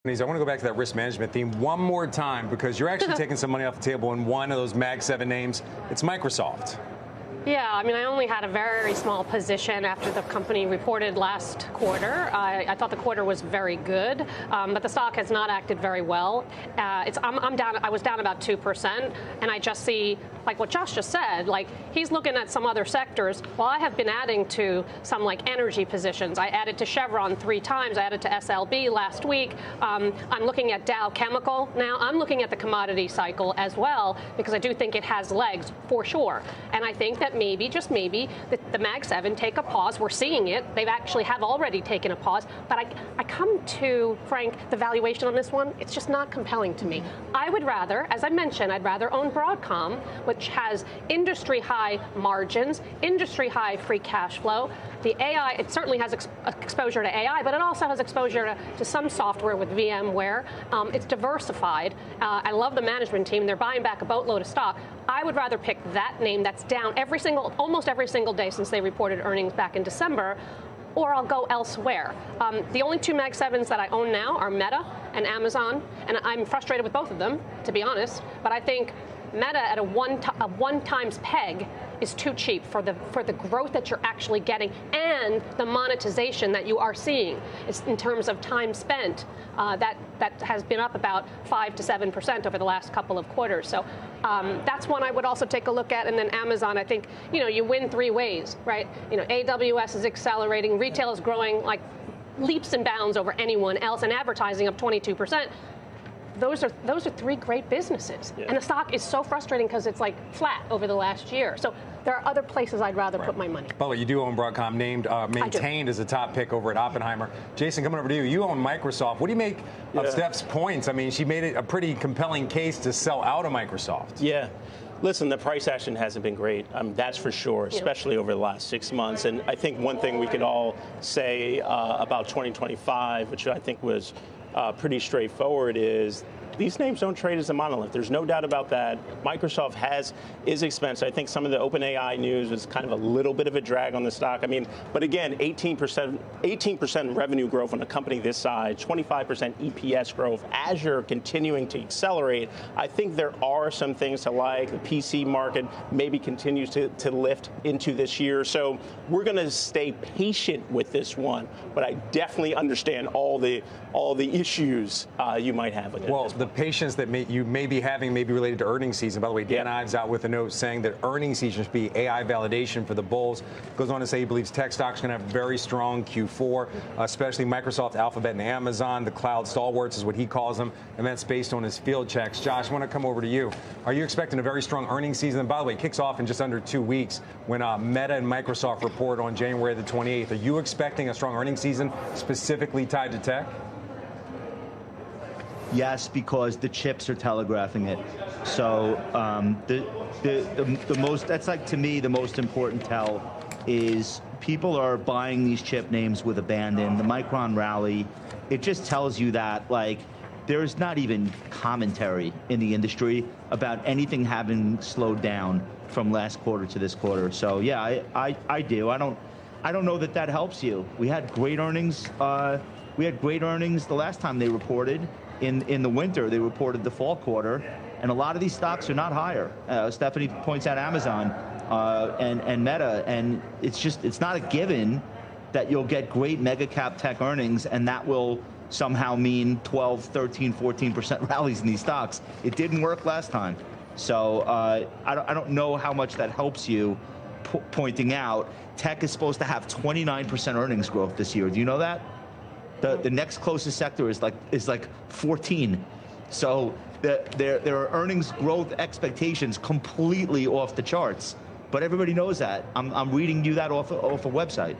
I want to go back to that risk management theme one more time, because you're actually taking some money off the table in one of those Mag 7 names. It's Microsoft. Yeah, I mean, I only had a very small position after the company reported last quarter. I thought the quarter was very good, but the stock has not acted very well. I'm down. I was down about 2%, and I just see, like what Josh just said, like he's looking at some other sectors. Well, I have been adding to some like energy positions. I added to Chevron 3 times. I added to SLB last week. I'm looking at Dow Chemical now. I'm looking at the commodity cycle as well, because I do think it has legs for sure. And I think that maybe, just maybe, the Mag 7 take a pause. We're seeing it. They've actually have already taken a pause. But I come to, Frank, the valuation on this one, it's just not compelling to me. I would rather, as I mentioned, I'd rather own Broadcom, which has industry high margins, industry high free cash flow. The AI, it certainly has exposure to AI, but it also has exposure to some software with VMware. It's diversified. I love the management team. They're buying back a boatload of stock. I would rather pick that name that's down almost every single day since they reported earnings back in December, or I'll go elsewhere. The only 2 Mag 7s that I own now are Meta and Amazon, and I'm frustrated with both of them, to be honest. But I think Meta at a one times peg is too cheap for the growth that you're actually getting and the monetization that you are seeing. It's in terms of time spent, that has been up about 5 to 7% over the last couple of quarters. So that's one I would also take a look at. And then Amazon, I think, you win 3 ways, right? AWS is accelerating, retail is growing like leaps and bounds over anyone else, and advertising up 22%. Those are 3 great businesses. Yeah. And the stock is so frustrating because it's like flat over the last year. So there are other places I'd rather put my money. By the way, you do own Broadcom, maintained as a top pick over at Oppenheimer. Jason, coming over to you. You own Microsoft. What do you make of Steph's points? I mean, she made it a pretty compelling case to sell out of Microsoft. Yeah. Listen, the price action hasn't been great. That's for sure, especially over the last 6 months. And I think one thing we could all say about 2025, which I think was pretty straightforward, is these names don't trade as a monolith. There's no doubt about that. Microsoft is expensive. I think some of the OpenAI news is kind of a little bit of a drag on the stock. I mean, but again, 18% revenue growth on a company this size, 25% EPS growth, Azure continuing to accelerate. I think there are some things to like. The PC market maybe continues to lift into this year. So we're going to stay patient with this one. But I definitely understand all the issues you might have with it. Well, the patience that you may be having may be related to earnings season. By the way, Dan Ives out with a note saying that earnings season should be AI validation for the bulls. Goes on to say he believes tech stocks are going to have very strong Q4, especially Microsoft, Alphabet, and Amazon. The cloud stalwarts is what he calls them, and that's based on his field checks. Josh, I want to come over to you. Are you expecting a very strong earnings season? And by the way, it kicks off in just under 2 weeks when Meta and Microsoft report on January the 28th. Are you expecting a strong earnings season specifically tied to tech? Yes, because the chips are telegraphing it. So the most, that's like, to me, the most important tell is people are buying these chip names with abandon. The Micron rally, it just tells you that, like, there's not even commentary in the industry about anything having slowed down from last quarter to this quarter. So yeah, I do. I don't know that helps you. We had great earnings. We had great earnings the last time they reported. In the winter, they reported the fall quarter, and a lot of these stocks are not higher. Stephanie points out Amazon and Meta, and it's not a given that you'll get great mega cap tech earnings, and that will somehow mean 12, 13, 14% rallies in these stocks. It didn't work last time. So I don't know how much that helps you, pointing out tech is supposed to have 29% earnings growth this year. Do you know that? The next closest sector is like 14. So there are earnings growth expectations completely off the charts. But everybody knows that. I'm reading you that off a website.